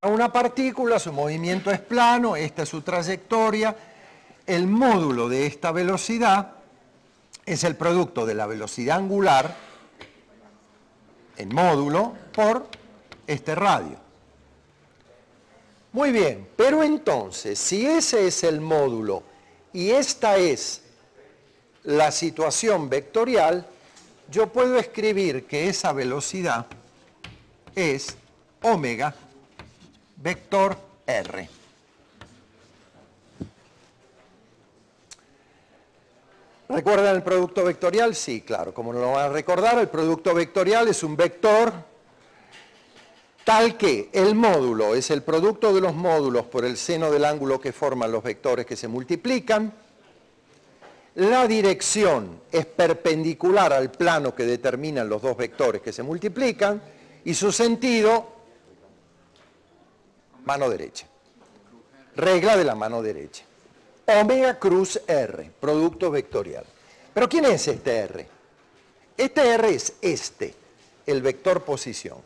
Una partícula, su movimiento es plano, esta es su trayectoria, el módulo de esta velocidad es el producto de la velocidad angular en módulo por este radio. Muy bien, pero entonces, si ese es el módulo y esta es la situación vectorial, yo puedo escribir que esa velocidad es omega vector R. ¿Recuerdan el producto vectorial? Sí, claro, como no lo van a recordar, el producto vectorial es un vector tal que el módulo es el producto de los módulos por el seno del ángulo que forman los vectores que se multiplican, la dirección es perpendicular al plano que determinan los dos vectores que se multiplican y su sentido, mano derecha. Regla de la mano derecha. Omega cruz R, producto vectorial. ¿Pero quién es este R? Este R es el vector posición.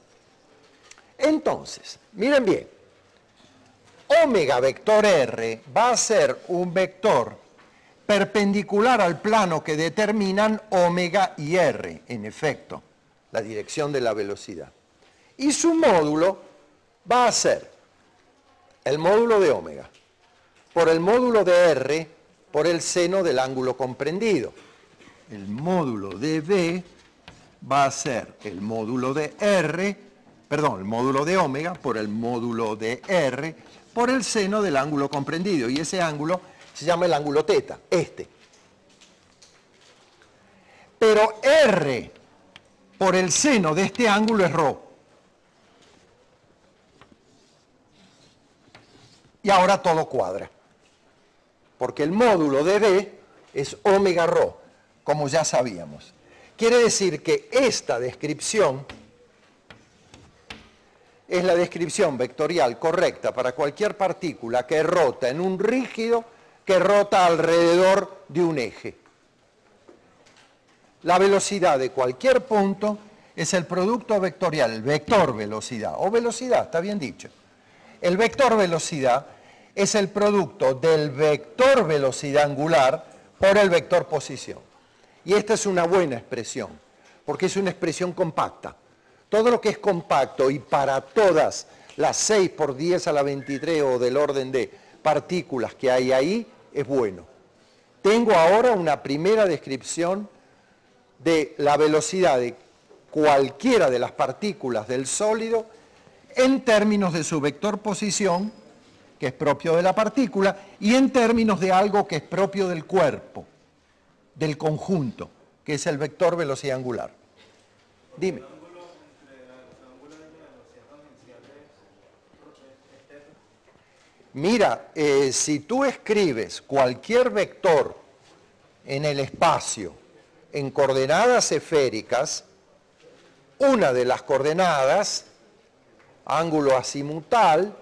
Entonces, miren bien, omega vector R va a ser un vector perpendicular al plano que determinan omega y R, en efecto, la dirección de la velocidad. Y su módulo va a ser el módulo de omega por el módulo de R por el seno del ángulo comprendido. El módulo de B va a ser el módulo de R, perdón, el módulo de omega por el módulo de R por el seno del ángulo comprendido. Y ese ángulo se llama el ángulo teta, este. Pero R por el seno de este ángulo es ρ. Y ahora todo cuadra. Porque el módulo de B es omega ρ, como ya sabíamos. Quiere decir que esta descripción es la descripción vectorial correcta para cualquier partícula que rota en un rígido que rota alrededor de un eje. La velocidad de cualquier punto es el producto vectorial, el vector velocidad, o velocidad, está bien dicho. El vector velocidad es el producto del vector velocidad angular por el vector posición. Y esta es una buena expresión, porque es una expresión compacta. Todo lo que es compacto y para todas las 6 por 10 a la 23 o del orden de partículas que hay ahí, es bueno. Tengo ahora una primera descripción de la velocidad de cualquiera de las partículas del sólido en términos de su vector posición, que es propio de la partícula, y en términos de algo que es propio del cuerpo, del conjunto, que es el vector velocidad angular. Dime. Mira, si tú escribes cualquier vector en el espacio en coordenadas esféricas, una de las coordenadas, ángulo azimutal,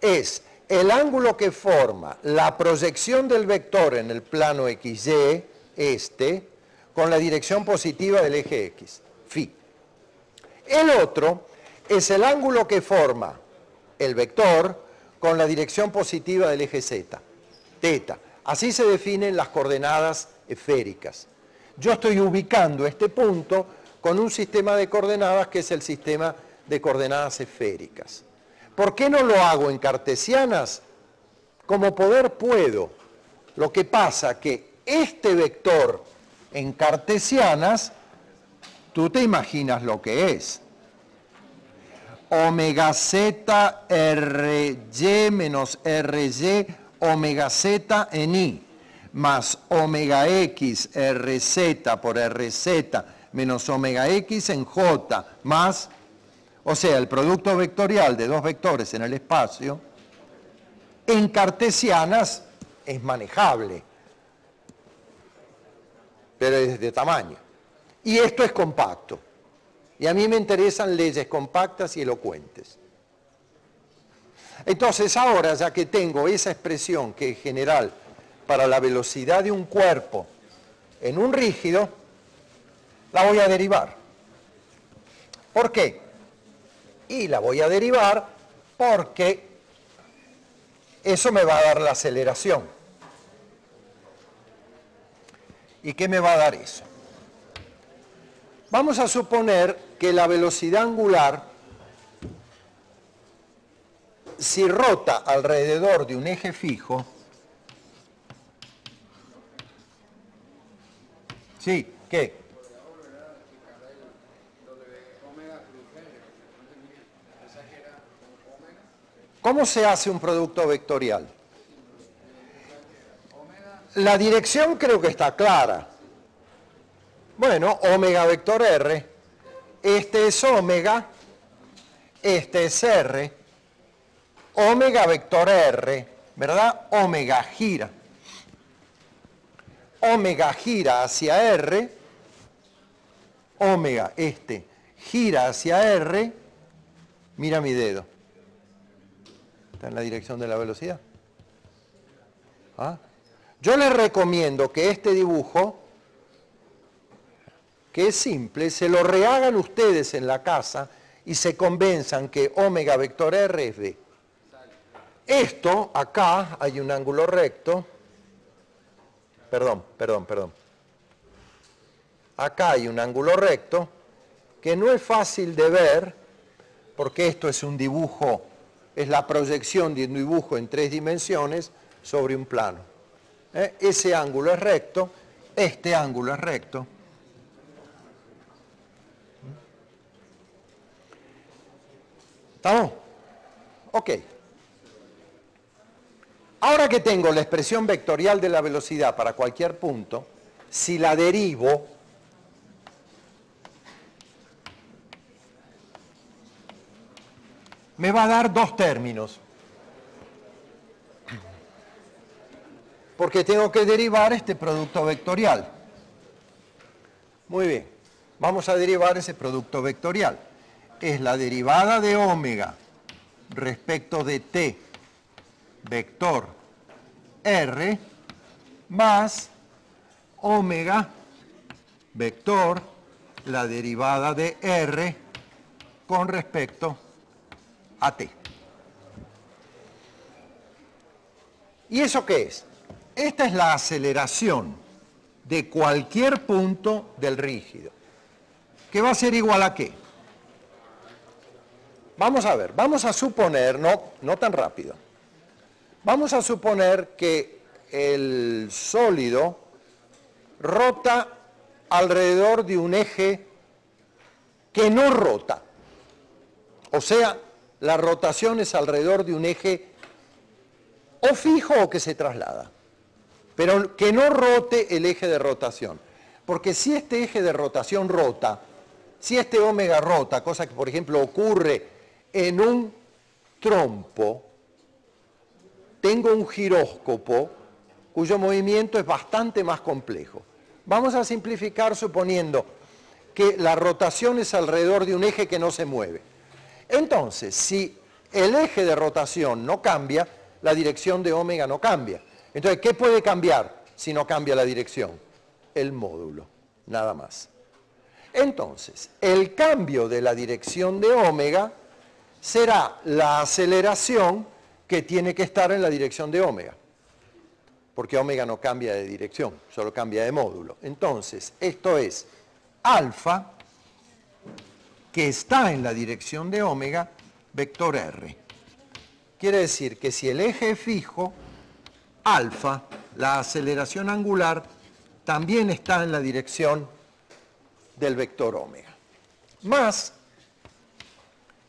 es el ángulo que forma la proyección del vector en el plano XY, con la dirección positiva del eje X, phi. El otro es el ángulo que forma el vector con la dirección positiva del eje Z, teta. Así se definen las coordenadas esféricas. Yo estoy ubicando este punto con un sistema de coordenadas que es el sistema de coordenadas esféricas. ¿Por qué no lo hago en cartesianas? Como poder puedo. Lo que pasa que este vector en cartesianas, tú te imaginas lo que es. Omega z ry menos ry omega z en i más omega x rz por rz menos omega x en j más, o sea, el producto vectorial de dos vectores en el espacio, en cartesianas es manejable, pero es de tamaño. Y esto es compacto. Y a mí me interesan leyes compactas y elocuentes. Entonces ahora, ya que tengo esa expresión que es general para la velocidad de un cuerpo en un rígido, la voy a derivar. ¿Por qué? Y la voy a derivar porque eso me va a dar la aceleración. ¿Y qué me va a dar eso? Vamos a suponer que la velocidad angular, si rota alrededor de un eje fijo, ¿sí? ¿Qué? ¿Cómo se hace un producto vectorial? La dirección creo que está clara. Bueno, omega vector R, este es omega, este es R, omega vector R, ¿verdad? Omega gira hacia R, omega, este, gira hacia R, mira mi dedo, está en la dirección de la velocidad. ¿Ah? Yo les recomiendo que este dibujo, que es simple, se lo rehagan ustedes en la casa y se convenzan que omega vector R es V. Esto, acá hay un ángulo recto, perdón. Acá hay un ángulo recto que no es fácil de ver porque esto es un dibujo, es la proyección de un dibujo en 3 dimensiones sobre un plano. Ese ángulo es recto, este ángulo es recto. ¿Estamos? Ok. Ahora que tengo la expresión vectorial de la velocidad para cualquier punto, si la derivo, me va a dar 2 términos. Porque tengo que derivar este producto vectorial. Muy bien, vamos a derivar ese producto vectorial. Es la derivada de omega respecto de t vector R más omega vector, la derivada de R con respecto a t. ¿Y eso qué es? Esta es la aceleración de cualquier punto del rígido. ¿Que va a ser igual a qué? Vamos a ver, vamos a suponer, no tan rápido, vamos a suponer que el sólido rota alrededor de un eje que no rota. O sea, la rotación es alrededor de un eje o fijo o que se traslada, pero que no rote el eje de rotación. Porque si este eje de rotación rota, si este omega rota, cosa que por ejemplo ocurre en un trompo, tengo un giróscopo cuyo movimiento es bastante más complejo. Vamos a simplificar suponiendo que la rotación es alrededor de un eje que no se mueve. Entonces, si el eje de rotación no cambia, la dirección de omega no cambia. Entonces, ¿qué puede cambiar si no cambia la dirección? El módulo, nada más. Entonces, el cambio de la dirección de omega será la aceleración que tiene que estar en la dirección de omega. Porque omega no cambia de dirección, solo cambia de módulo. Entonces, esto es alfa, que está en la dirección de omega, vector R. Quiere decir que si el eje es fijo, alfa, la aceleración angular, también está en la dirección del vector omega. Más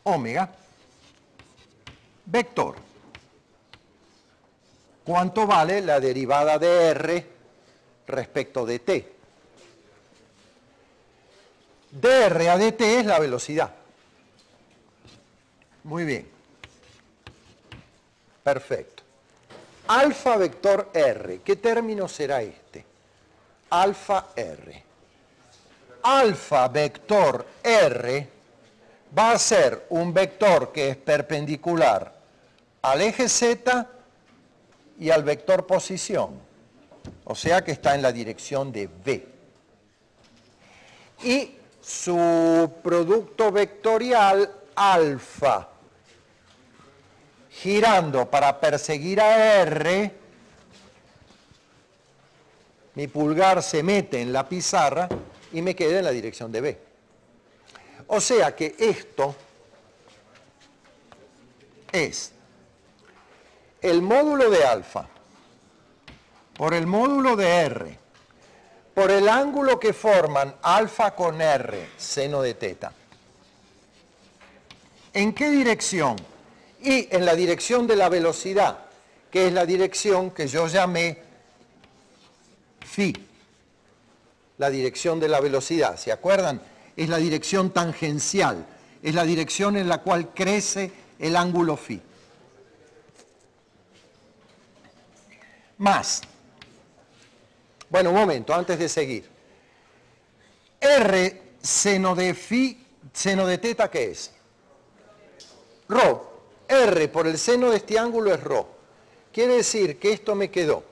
omega, vector. ¿Cuánto vale la derivada de R respecto de t? dr a dt es la velocidad. Muy bien. Perfecto. Alfa vector R. ¿Qué término será este? Alfa R. Alfa vector R va a ser un vector que es perpendicular al eje Z y al vector posición. O sea que está en la dirección de V. Y su producto vectorial alfa girando para perseguir a R, mi pulgar se mete en la pizarra y me queda en la dirección de B. O sea que esto es el módulo de alfa por el módulo de R por el ángulo que forman alfa con R, seno de teta. ¿En qué dirección? Y en la dirección de la velocidad, que es la dirección que yo llamé phi. La dirección de la velocidad, ¿se acuerdan? Es la dirección tangencial, es la dirección en la cual crece el ángulo phi. Más. Bueno, un momento, antes de seguir. R seno de phi, seno de teta, ¿qué es? Rho. R por el seno de este ángulo es rho. Quiere decir que esto me quedó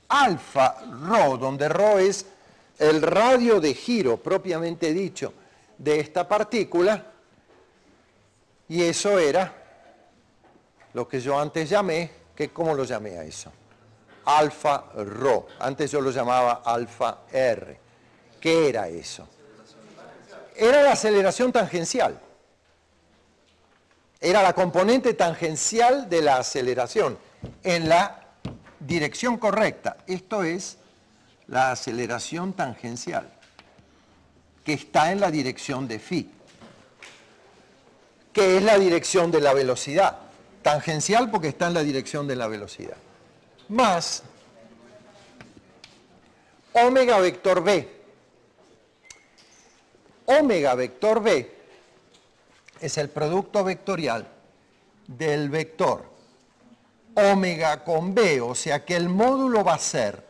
alfa rho, donde rho es el radio de giro propiamente dicho de esta partícula, y eso era lo que yo antes llamé, ¿cómo lo llamé a eso? Alfa rho. Antes yo lo llamaba alfa R. ¿Qué era eso? Era la aceleración tangencial. Era la componente tangencial de la aceleración en la dirección correcta. Esto es la aceleración tangencial, que está en la dirección de phi, que es la dirección de la velocidad. Tangencial porque está en la dirección de la velocidad. Más omega vector b. Omega vector b es el producto vectorial del vector omega con b, o sea que el módulo va a ser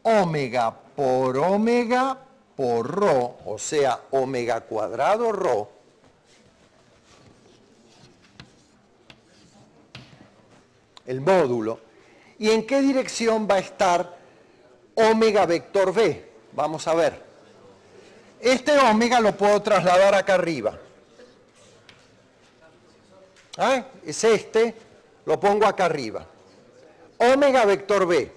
omega por rho, o sea, omega cuadrado rho, el módulo. ¿Y en qué dirección va a estar omega vector b? Vamos a ver. Este omega lo puedo trasladar acá arriba. ¿Ah? Es este, lo pongo acá arriba. Omega vector b.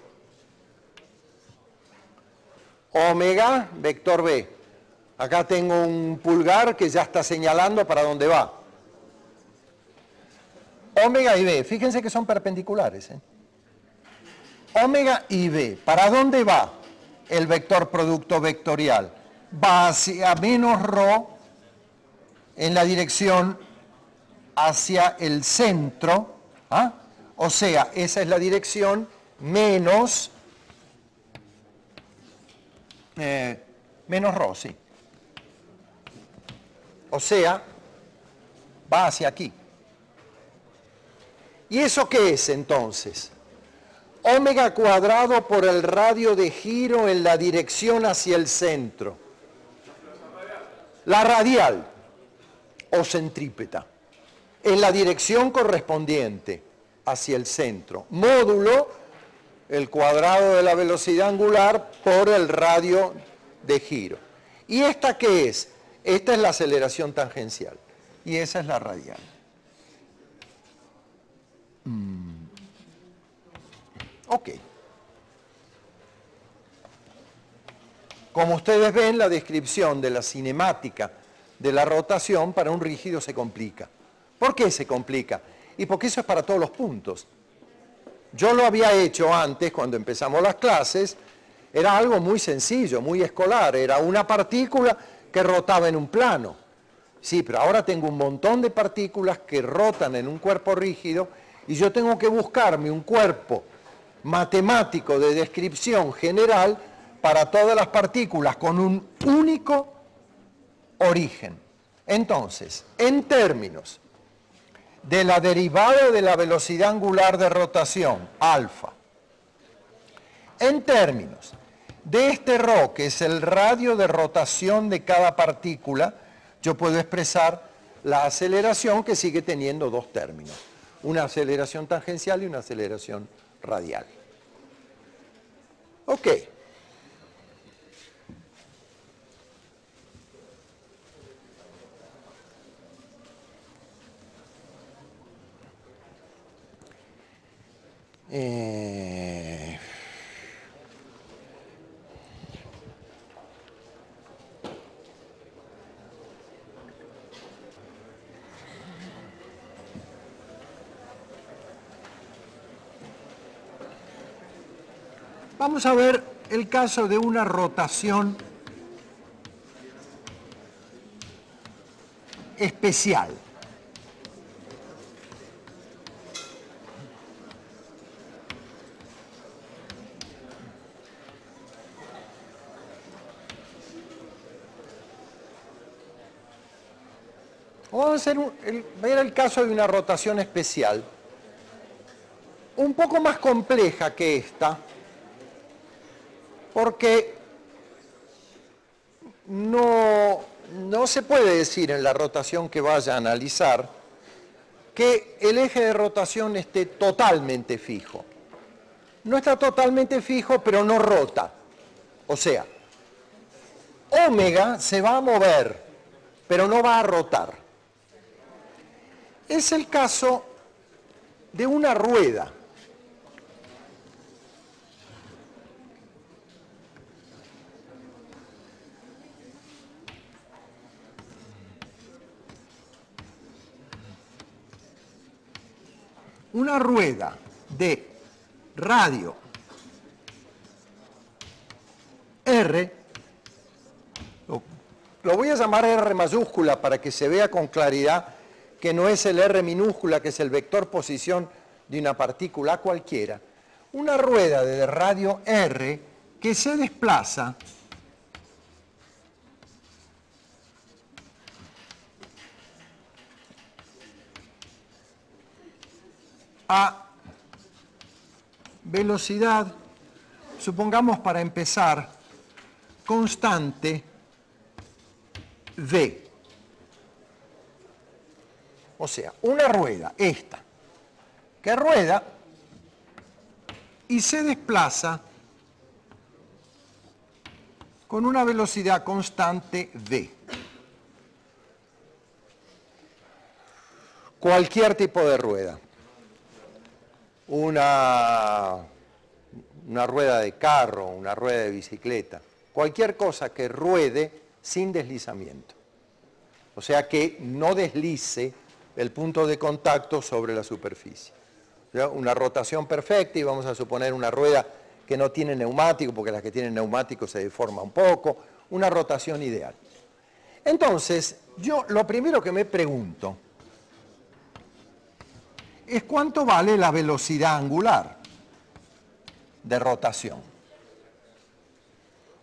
Omega vector b. Acá tengo un pulgar que ya está señalando para dónde va. Omega y b, fíjense que son perpendiculares. Omega y b, ¿para dónde va el vector producto vectorial? Va hacia menos rho en la dirección hacia el centro, ¿ah? O sea, esa es la dirección menos rho, sí. O sea, va hacia aquí. ¿Y eso qué es entonces? Omega cuadrado por el radio de giro en la dirección hacia el centro. La radial o centrípeta en la dirección correspondiente hacia el centro. Módulo, el cuadrado de la velocidad angular por el radio de giro. ¿Y esta qué es? Esta es la aceleración tangencial y esa es la radial. Ok. Como ustedes ven, la descripción de la cinemática de la rotación para un rígido se complica. ¿Por qué se complica? Y porque eso es para todos los puntos. Yo lo había hecho antes, cuando empezamos las clases, era algo muy sencillo, muy escolar, era una partícula que rotaba en un plano. Sí, pero ahora tengo un montón de partículas que rotan en un cuerpo rígido y yo tengo que buscarme un cuerpo matemático de descripción general para todas las partículas con un único origen. Entonces, en términos de la derivada de la velocidad angular de rotación, alfa, en términos de este rho, que es el radio de rotación de cada partícula, yo puedo expresar la aceleración que sigue teniendo dos términos, una aceleración tangencial y una aceleración radial. Ok. Vamos a ver el caso de una rotación especial. Vamos a ver el caso de una rotación especial, un poco más compleja que esta, porque no se puede decir en la rotación que vaya a analizar que el eje de rotación esté totalmente fijo. No está totalmente fijo, pero no rota. O sea, omega se va a mover, pero no va a rotar. Es el caso de una rueda. Una rueda de radio R, lo voy a llamar R mayúscula para que se vea con claridad que no es el R minúscula, que es el vector posición de una partícula cualquiera. Una rueda de radio R que se desplaza a velocidad, supongamos para empezar, constante v. O sea, una rueda, esta, que rueda y se desplaza con una velocidad constante v. Cualquier tipo de rueda. Una rueda de carro, una rueda de bicicleta, cualquier cosa que ruede sin deslizamiento. O sea, que no deslice el punto de contacto sobre la superficie. O sea, una rotación perfecta, y vamos a suponer una rueda que no tiene neumático, porque las que tienen neumático se deforma un poco, una rotación ideal. Entonces, yo lo primero que me pregunto es cuánto vale la velocidad angular de rotación.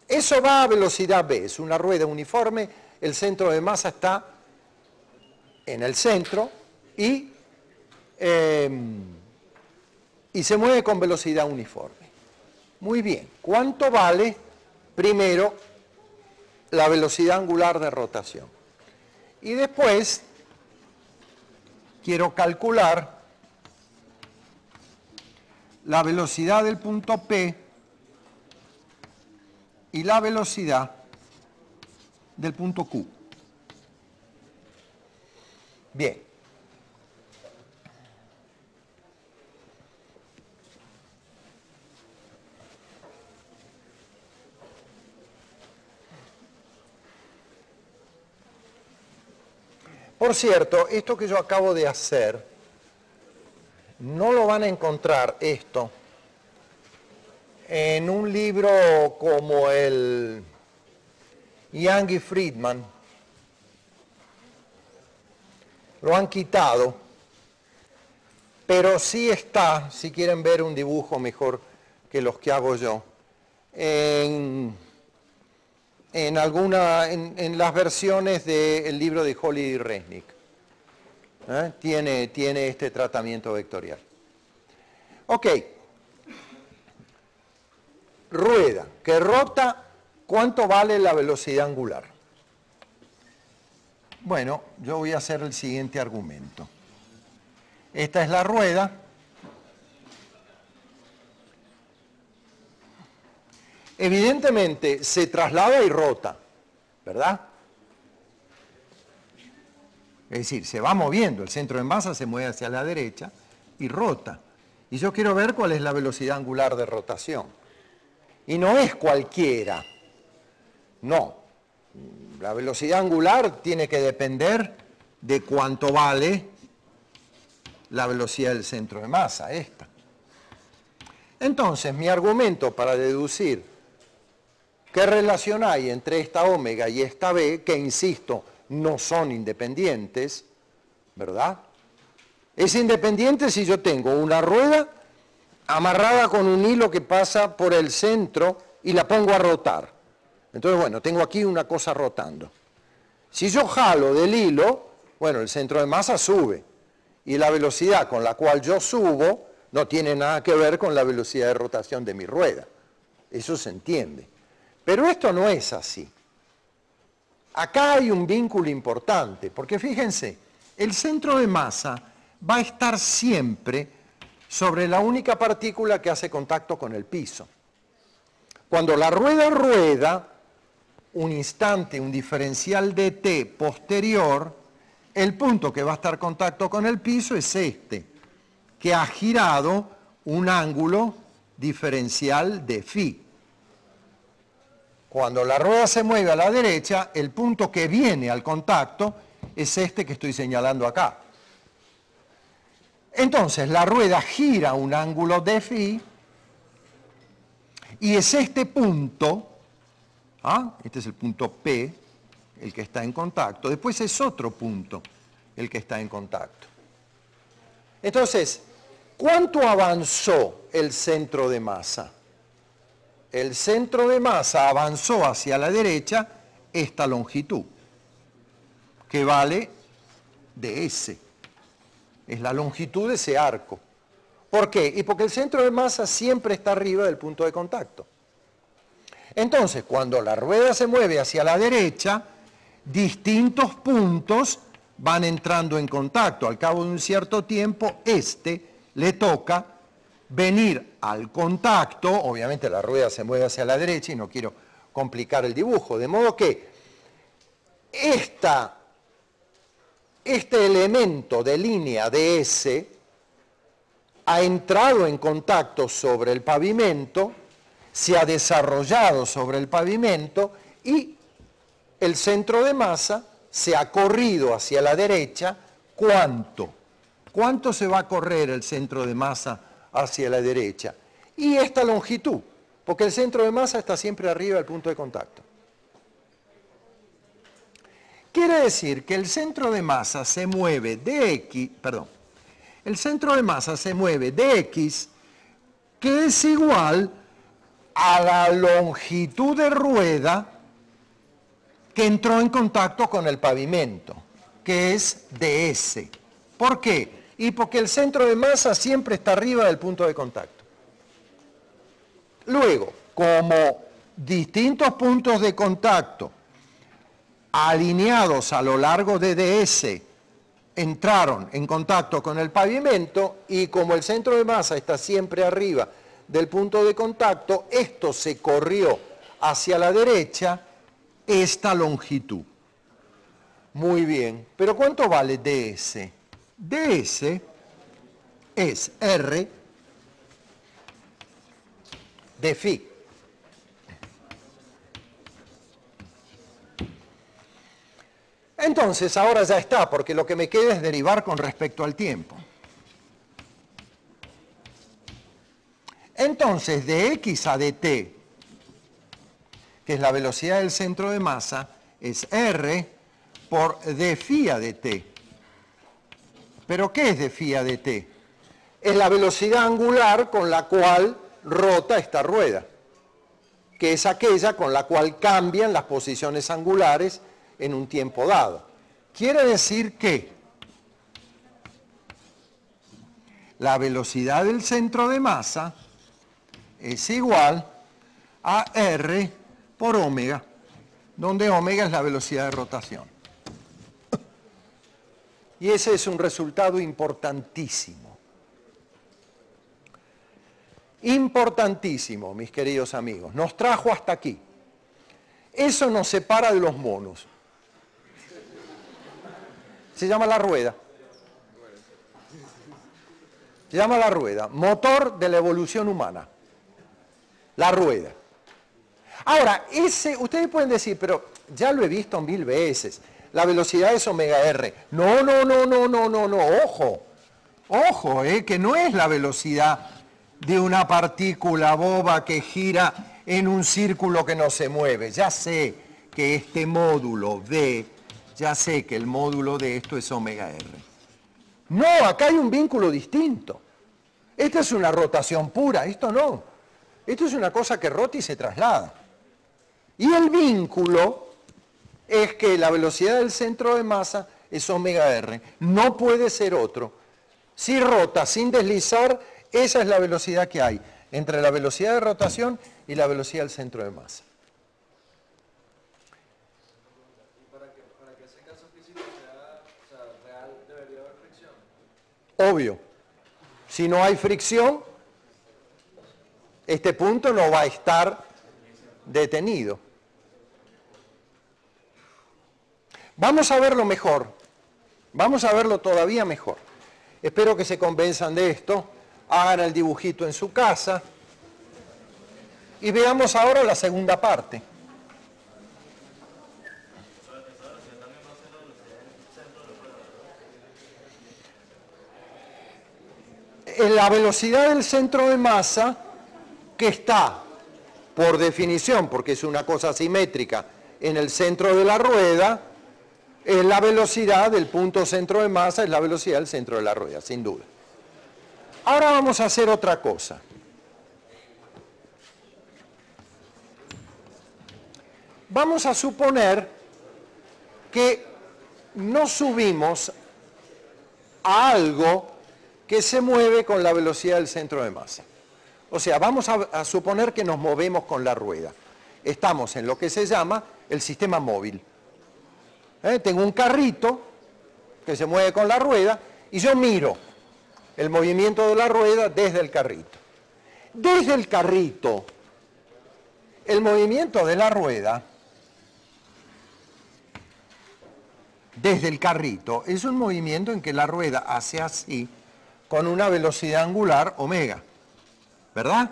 Eso va a velocidad v, es una rueda uniforme, el centro de masa está en el centro y se mueve con velocidad uniforme. Muy bien, ¿cuánto vale primero la velocidad angular de rotación? Y después quiero calcular la velocidad del punto P y la velocidad del punto Q. Bien. Por cierto, esto que yo acabo de hacer, no lo van a encontrar esto en un libro como el Young y Friedman. Lo han quitado, pero sí está, si quieren ver un dibujo mejor que los que hago yo, en las versiones del libro de Holiday y Resnick. Tiene este tratamiento vectorial. Ok. Rueda que rota, ¿cuánto vale la velocidad angular? Bueno, yo voy a hacer el siguiente argumento. Esta es la rueda. Evidentemente se traslada y rota, ¿verdad? Es decir, se va moviendo, el centro de masa se mueve hacia la derecha y rota. Y yo quiero ver cuál es la velocidad angular de rotación. Y no es cualquiera. No. La velocidad angular tiene que depender de cuánto vale la velocidad del centro de masa, esta. Entonces, mi argumento para deducir qué relación hay entre esta omega y esta b, que insisto, no son independientes, ¿verdad? Es independiente si yo tengo una rueda amarrada con un hilo que pasa por el centro y la pongo a rotar. Entonces, bueno, tengo aquí una cosa rotando. Si yo jalo del hilo, bueno, el centro de masa sube. Y la velocidad con la cual yo subo no tiene nada que ver con la velocidad de rotación de mi rueda. Eso se entiende. Pero esto no es así. Acá hay un vínculo importante, porque fíjense, el centro de masa va a estar siempre sobre la única partícula que hace contacto con el piso. Cuando la rueda rueda, un instante, un diferencial de t posterior, el punto que va a estar en contacto con el piso es este, que ha girado un ángulo diferencial de phi. Cuando la rueda se mueve a la derecha, el punto que viene al contacto es este que estoy señalando acá. Entonces, la rueda gira un ángulo de phi y es este punto, este es el punto P, el que está en contacto, después es otro punto el que está en contacto. Entonces, ¿cuánto avanzó el centro de masa? El centro de masa avanzó hacia la derecha esta longitud, que vale ds. Es la longitud de ese arco. ¿Por qué? Y porque el centro de masa siempre está arriba del punto de contacto. Entonces, cuando la rueda se mueve hacia la derecha, distintos puntos van entrando en contacto. Al cabo de un cierto tiempo, le toca venir al contacto. Obviamente la rueda se mueve hacia la derecha y no quiero complicar el dibujo. De modo que este elemento de línea ds ha entrado en contacto sobre el pavimento, se ha desarrollado sobre el pavimento y el centro de masa se ha corrido hacia la derecha. ¿Cuánto? ¿Cuánto se va a correr el centro de masa hacia la derecha? Y esta longitud, porque el centro de masa está siempre arriba del punto de contacto. Quiere decir que el centro de masa se mueve el centro de masa se mueve de x, que es igual a la longitud de rueda que entró en contacto con el pavimento, que es ds. ¿Por qué? Y porque el centro de masa siempre está arriba del punto de contacto. Luego, como distintos puntos de contacto alineados a lo largo de ds entraron en contacto con el pavimento, y como el centro de masa está siempre arriba del punto de contacto, esto se corrió hacia la derecha esta longitud. Muy bien, pero ¿cuánto vale ds? ds es r de phi. Entonces, ahora ya está, porque lo que me queda es derivar con respecto al tiempo. Entonces, de x a dt, que es la velocidad del centro de masa, es r por d phi a dt. ¿Pero qué es d phi a dt? Es la velocidad angular con la cual rota esta rueda, que es aquella con la cual cambian las posiciones angulares en un tiempo dado. Quiere decir que la velocidad del centro de masa es igual a r por omega, donde omega es la velocidad de rotación. Y ese es un resultado importantísimo. Importantísimo, mis queridos amigos. Nos trajo hasta aquí. Eso nos separa de los monos. Se llama la rueda. Se llama la rueda, motor de la evolución humana. La rueda. Ahora, ustedes pueden decir, pero ya lo he visto 1000 veces. La velocidad es omega r. No, no, no, no, no, no, no, ojo. Ojo, que no es la velocidad de una partícula boba que gira en un círculo que no se mueve. Ya sé que este módulo de, ya sé que el módulo de esto es omega r. No, acá hay un vínculo distinto. Esta es una rotación pura, esto no. Esto es una cosa que rota y se traslada. Y el vínculo es que la velocidad del centro de masa es omega r. No puede ser otro. Si rota sin deslizar, esa es la velocidad que hay entre la velocidad de rotación y la velocidad del centro de masa. Y para que ese caso físico sea real, debería haber fricción. Obvio. Si no hay fricción, este punto no va a estar detenido. Vamos a verlo mejor. Vamos a verlo todavía mejor. Espero que se convenzan de esto. Hagan el dibujito en su casa. Y veamos ahora la segunda parte. En la velocidad del centro de masa, que está, por definición, porque es una cosa simétrica, en el centro de la rueda, es la velocidad del punto centro de masa, es la velocidad del centro de la rueda, sin duda. Ahora vamos a hacer otra cosa. Vamos a suponer que nos subimos a algo que se mueve con la velocidad del centro de masa. O sea, vamos a suponer que nos movemos con la rueda. Estamos en lo que se llama el sistema móvil. Tengo un carrito que se mueve con la rueda y yo miro el movimiento de la rueda desde el carrito. Desde el carrito, el movimiento de la rueda, desde el carrito, es un movimiento en que la rueda hace así con una velocidad angular omega. ¿Verdad?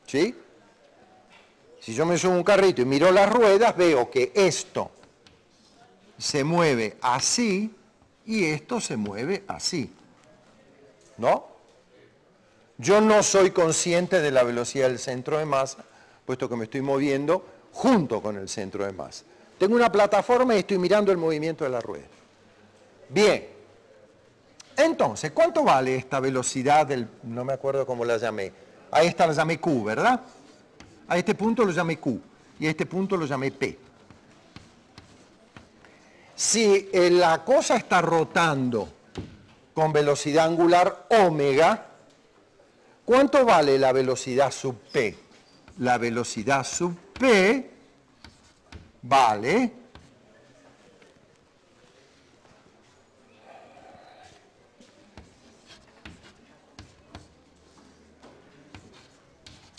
¿Sí? Si yo me subo a un carrito y miro las ruedas, veo que esto se mueve así y esto se mueve así. ¿No? Yo no soy consciente de la velocidad del centro de masa, puesto que me estoy moviendo junto con el centro de masa. Tengo una plataforma y estoy mirando el movimiento de la rueda. Bien. Entonces, ¿cuánto vale esta velocidad del, no me acuerdo cómo la llamé, a esta la llamé Q, ¿verdad? A este punto lo llamé Q y a este punto lo llamé P. Si la cosa está rotando con velocidad angular omega, ¿cuánto vale la velocidad sub P? La velocidad sub P vale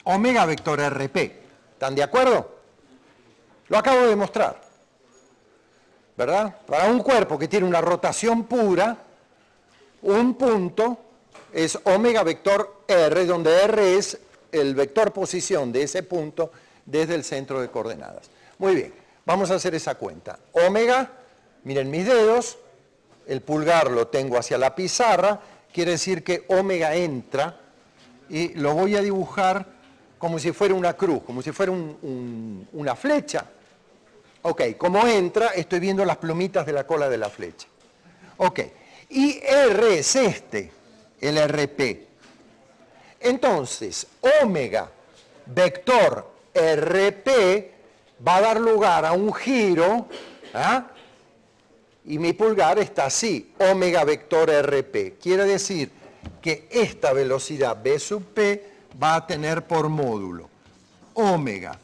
omega vector RP. ¿Están de acuerdo? Lo acabo de demostrar. ¿Verdad? Para un cuerpo que tiene una rotación pura, un punto es omega vector R, donde R es el vector posición de ese punto desde el centro de coordenadas. Muy bien, vamos a hacer esa cuenta. Omega, miren mis dedos, el pulgar lo tengo hacia la pizarra, quiere decir que omega entra, y lo voy a dibujar como si fuera una cruz, como si fuera una flecha. Ok, como entra, estoy viendo las plumitas de la cola de la flecha. Ok, y R es este, el RP. Entonces, omega vector RP va a dar lugar a un giro, ¿ah? Y mi pulgar está así, omega vector RP. Quiere decir que esta velocidad B sub P va a tener por módulo omega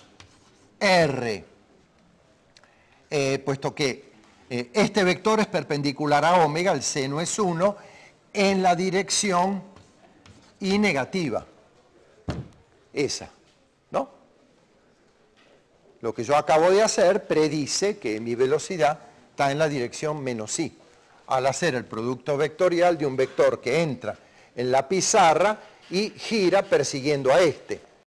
R, puesto que este vector es perpendicular a omega, el seno es 1, en la dirección y negativa. Esa, ¿no? Lo que yo acabo de hacer predice que mi velocidad está en la dirección menos i. al hacer el producto vectorial de un vector que entra en la pizarra y gira persiguiendo a este.